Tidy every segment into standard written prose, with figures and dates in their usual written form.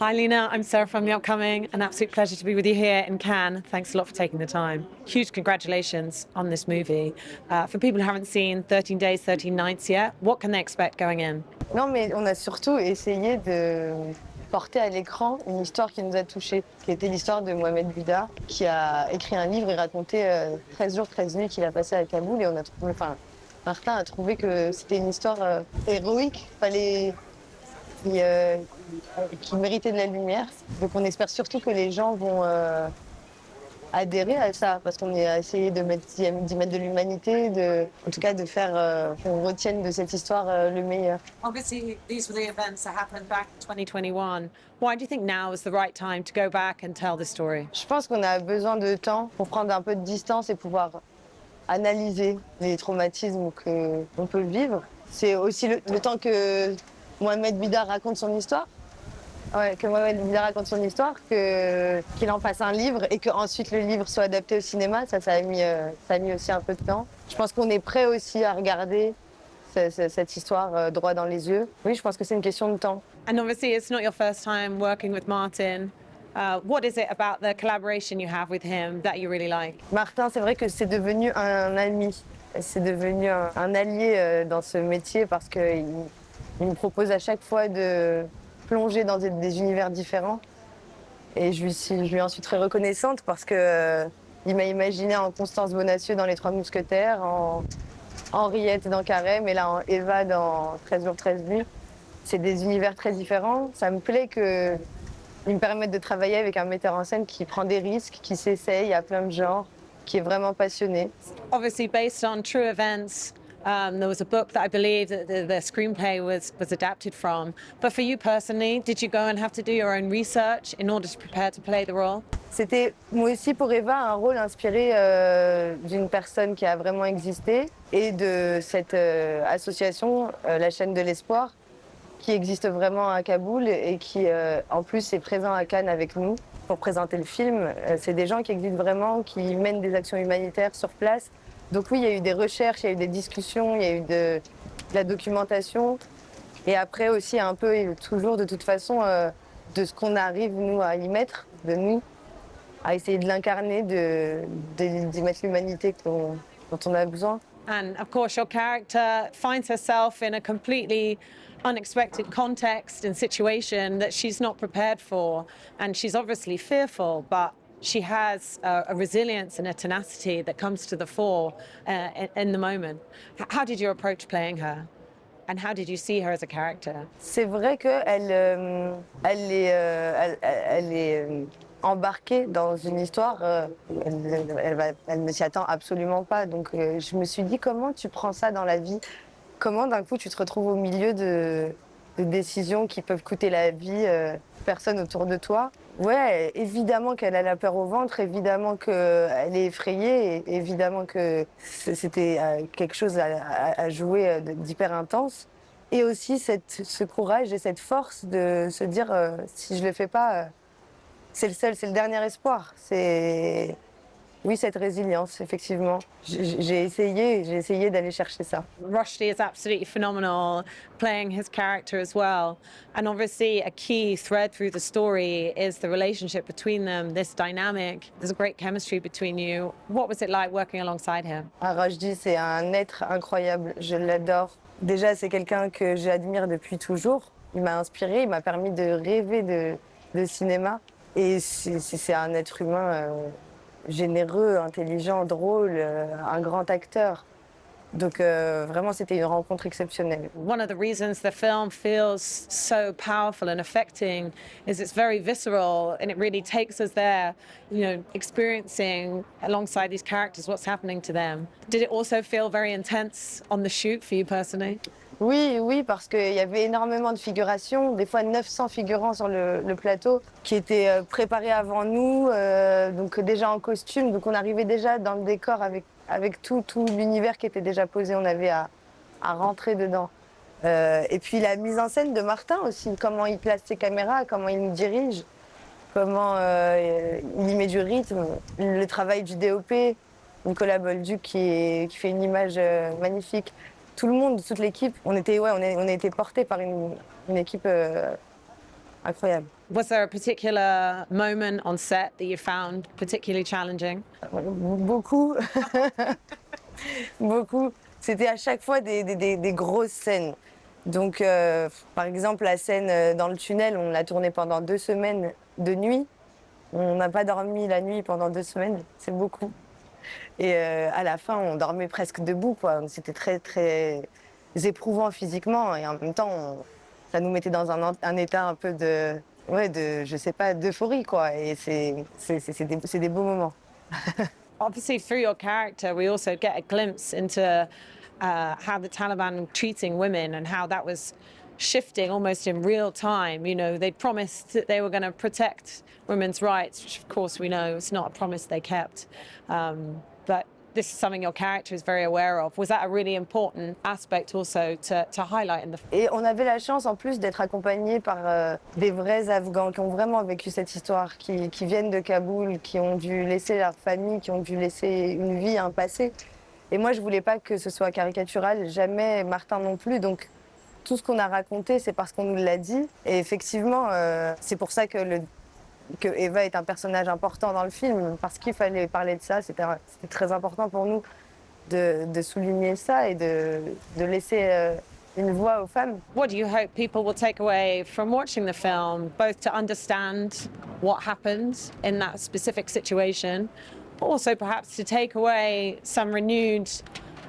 Hi, Lyna. I'm Sarah from The Upcoming. An absolute pleasure to be with you here in Cannes. Thanks a lot for taking the time. Huge congratulations on this movie. For people who haven't seen 13 Days, 13 Nights yet, what can they expect going in? Non, mais on a surtout essayé de porter à l'écran une histoire qui nous a touchés, qui était l'histoire de Mohamed Bouda, qui a écrit un livre et raconté 13 jours, 13 nuits qu'il a passé à Kaboul. Et on a trouvé, enfin, Martin a trouvé que c'était une histoire héroïque, qui méritait de la lumière. Donc on espère surtout que les gens vont adhérer à ça, parce qu'on a essayé d'y mettre de l'humanité, en tout cas de faire qu'on retienne de cette histoire le meilleur. Obviously, these were the events that happened back in 2021. Why do you think now is the right time to go back and tell the story? Je pense qu'on a besoin de temps pour prendre un peu de distance et pouvoir analyser les traumatismes qu'on peut vivre. C'est aussi le temps que Mohamed Bida raconte son histoire. Ouais, que Mohamed Bida raconte son histoire, qu'il en fasse un livre et qu'ensuite le livre soit adapté au cinéma. Ça a mis aussi un peu de temps. Je pense qu'on est prêt aussi à regarder cette histoire droit dans les yeux. Oui, je pense que c'est une question de temps. And obviously, it's not your first time working with Martin. What is it about the collaboration you have with him that you really like? Martin, c'est vrai que c'est devenu un ami. C'est devenu un allié dans ce métier parce qu'il me propose à chaque fois de plonger dans des univers différents. Et je lui en suis très reconnaissante parce que il m'a imaginé en Constance Bonacieux dans Les Trois Mousquetaires, en Henriette dans Carême et là en Eva dans 13 jours, 13 nuits. C'est des univers très différents. Ça me plaît qu'ils me permettent de travailler avec un metteur en scène qui prend des risques, qui s'essaye à plein de genres, qui est vraiment passionné. Obviously, based on true events, there was a book that I believe that the screenplay was adapted from. But for you personally, did you go and have to do your own research in order to prepare to play the role? C'était, moi aussi, pour Eva, un rôle inspiré d'une personne qui a vraiment existé et de cette association, la chaîne de l'espoir, qui existe vraiment à Kaboul et qui, en plus, est présent à Cannes avec nous pour présenter le film. C'est des gens qui existent vraiment, qui mènent des actions humanitaires sur place. Donc oui, il y a eu des recherches, il y a eu des discussions, il y a eu de la documentation. Et après aussi, un peu, et toujours de toute façon, de ce qu'on arrive, nous, à y mettre, de nous, à essayer de l'incarner, d'y mettre l'humanité dont on a besoin. And of course, your character finds herself in a completely unexpected context and situation that she's not prepared for. And she's obviously fearful, but she has a resilience and a tenacity that comes to the fore in the moment. How did you approach playing her? And how did you see her as a character? C'est vrai qu'elle elle est embarquée dans une histoire, elle ne s'y attend absolument pas. Donc je me suis dit, comment tu prends ça dans la vie? Comment d'un coup tu te retrouves au milieu de décisions qui peuvent coûter la vie personne autour de toi? Ouais, évidemment qu'elle a la peur au ventre, évidemment qu'elle est effrayée, et évidemment que c'était quelque chose à jouer d'hyper intense. Et aussi ce courage et cette force de se dire si je le fais pas, c'est le dernier espoir. Oui, cette résilience, effectivement. J'ai essayé d'aller chercher ça. Rushdie is absolutely phenomenal playing his character as well. And obviously a key thread through the story is the relationship between them, this dynamic. There's a great chemistry between you. What was it like working alongside him? Rushdie, c'est un être incroyable, je l'adore. Déjà, c'est quelqu'un que j'admire depuis toujours. Il m'a inspiré, il m'a permis de rêver de cinéma. Et c'est un être humain généreux, intelligent, drôle, un grand acteur. Donc vraiment, c'était une rencontre exceptionnelle. One of the reasons the film feels so powerful and affecting is it's very visceral and it really takes us there, you know, experiencing alongside these characters what's happening to them. Did it also feel very intense on the shoot for you personally? Oui, parce qu'il y avait énormément de figurations, des fois 900 figurants sur le plateau qui étaient préparés avant nous, donc déjà en costume. Donc on arrivait déjà dans le décor avec tout l'univers qui était déjà posé, on avait à rentrer dedans. Et puis la mise en scène de Martin aussi, comment il place ses caméras, comment il nous dirige, comment il y met du rythme, le travail du DOP, Nicolas Bolduc qui fait une image magnifique. Tout le monde, toute l'équipe, on a été portés par une équipe incroyable. Was there a particular moment on set that you found particularly challenging? Beaucoup, beaucoup. C'était à chaque fois des grosses scènes. Donc, par exemple, la scène dans le tunnel, on l'a tournée pendant 2 semaines de nuit. On n'a pas dormi la nuit pendant 2 semaines, c'est beaucoup. Et à la fin, on dormait presque debout, quoi. C'était très, très éprouvant physiquement et en même temps, ça nous mettait dans un état un peu de, ouais, je sais pas, d'euphorie, quoi. Et c'est des beaux moments. Obviously, through your character, we also get a glimpse into how the Taliban were treating women and how that was shifting almost in real time. You know, they promised that they were going to protect women's rights, which of course we know is not a promise they kept. But this is something your character is very aware of. Was that a really important aspect also to highlight in the film? Et on avait la chance en plus d'être accompagnés par des vrais Afghans qui ont vraiment vécu cette histoire, qui viennent de Kaboul, qui ont dû laisser leur famille, qui ont dû laisser une vie, un passé. Et moi, je voulais pas que ce soit caricatural, jamais Martin non plus. Donc, tout ce qu'on a raconté, c'est parce qu'on nous l'a dit. Et effectivement, c'est pour ça que Eva est un personnage important dans le film, parce qu'il fallait parler de ça. C'était très important pour nous de souligner ça et de laisser une voix aux femmes. What do you hope people will take away from watching the film, both to understand what happened in that specific situation, but also perhaps to take away some renewed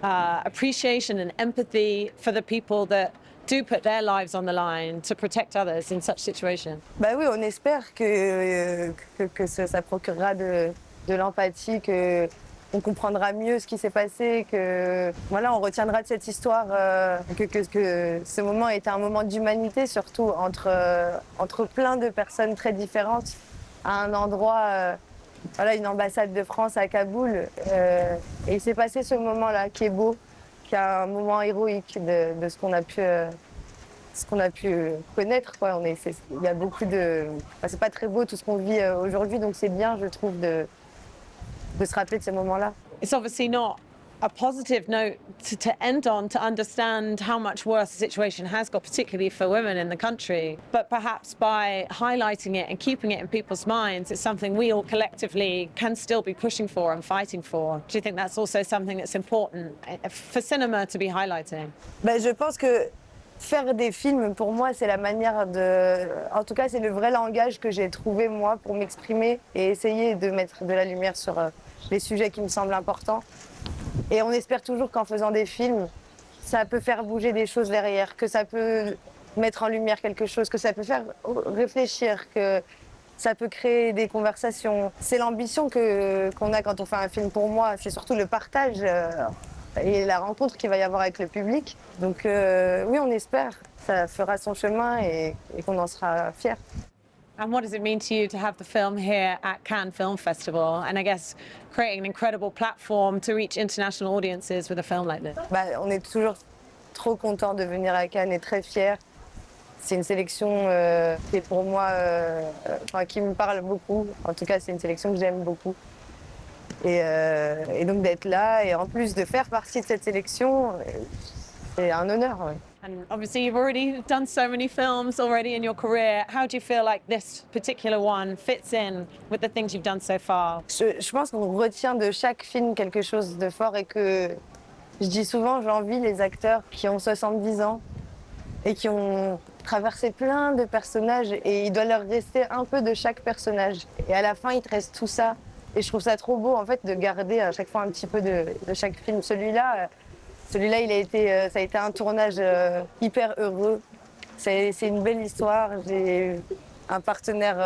appreciation and empathy for the people that do put their lives on the line to protect others in such situations? Bah oui, on espère que ça procurera de l'empathie, qu'on comprendra mieux ce qui s'est passé, que voilà, on retiendra de cette histoire que ce moment était un moment d'humanité, surtout entre plein de personnes très différentes, à un endroit, voilà, une ambassade de France à Kaboul. Et il s'est passé ce moment-là qui est beau, qui est un moment héroïque de ce qu'on a pu connaître, quoi. Il y a beaucoup de... Enfin, c'est pas très beau tout ce qu'on vit aujourd'hui, donc c'est bien, je trouve, de se rappeler de ces moments-là. It's obviously not a positive note to end on, to understand how much worse the situation has got, particularly for women in the country. But perhaps by highlighting it and keeping it in people's minds, it's something we all collectively can still be pushing for and fighting for. Do you think that's also something that's important for cinema to be highlighting? Ben, je pense que faire des films, pour moi, c'est la manière de... En tout cas, c'est le vrai langage que j'ai trouvé, moi, pour m'exprimer et essayer de mettre de la lumière sur les sujets qui me semblent importants. Et on espère toujours qu'en faisant des films, ça peut faire bouger des choses derrière, que ça peut mettre en lumière quelque chose, que ça peut faire réfléchir, que ça peut créer des conversations. C'est l'ambition qu'on a quand on fait un film. Pour moi, c'est surtout le partage et la rencontre qu'il va y avoir avec le public. Donc oui, on espère. Ça fera son chemin et qu'on en sera fiers. And what does it mean to you to have the film here at Cannes Film Festival? And I guess creating an incredible platform to reach international audiences with a film like this. Bah, on est toujours trop content de venir à Cannes et très fiers. C'est une sélection qui est pour moi, qui me parle beaucoup. En tout cas, c'est une sélection que j'aime beaucoup. Et donc d'être là et en plus de faire partie de cette sélection, c'est un honneur. Ouais. And obviously you've already done so many films already in your career. How do you feel like this particular one fits in with the things you've done so far? Je pense qu'on retient de chaque film quelque chose de fort et que je dis souvent, j'envie les acteurs qui ont 70 ans et qui ont traversé plein de personnages et il doit leur rester un peu de chaque personnage. Et à la fin, il te reste tout ça. Et je trouve ça trop beau en fait de garder à chaque fois un petit peu de chaque film. Celui-là, ça a été un tournage hyper heureux. C'est une belle histoire. J'ai un partenaire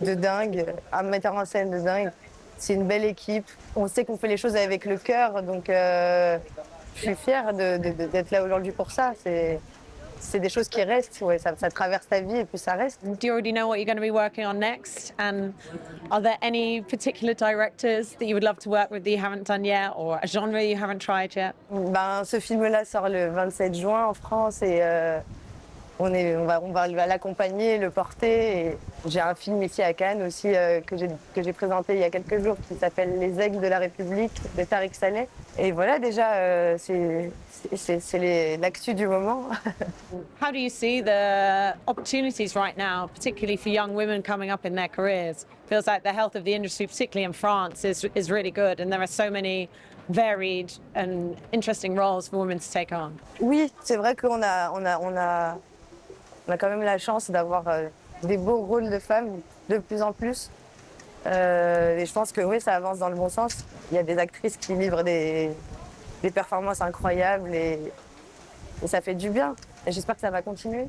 de dingue, un metteur en scène de dingue. C'est une belle équipe. On sait qu'on fait les choses avec le cœur, donc je suis fière d'être là aujourd'hui pour ça. C'est des choses qui restent, ouais, ça traverse ta vie et puis ça reste. Do you already know what you're going to be working on next? And are there any particular directors that you would love to work with that you haven't done yet, or a genre you haven't tried yet? Ben, ce film-là sort le 27 juin en France et on va l'accompagner, le porter. Et j'ai un film ici à Cannes aussi que j'ai présenté il y a quelques jours qui s'appelle Les Aigles de la République de Tariq Saleh. Et voilà, déjà, c'est l'actu du moment. How do you see the opportunities right now, particularly for young women coming up in their careers? Feels like the health of the industry, particularly in France, is really good, and there are so many varied and interesting roles for women to take on. Oui, c'est vrai on a quand même la chance d'avoir des beaux rôles de femmes de plus en plus. Et je pense que oui, ça avance dans le bon sens. Il y a des actrices qui livrent des performances incroyables et ça fait du bien. Et j'espère que ça va continuer.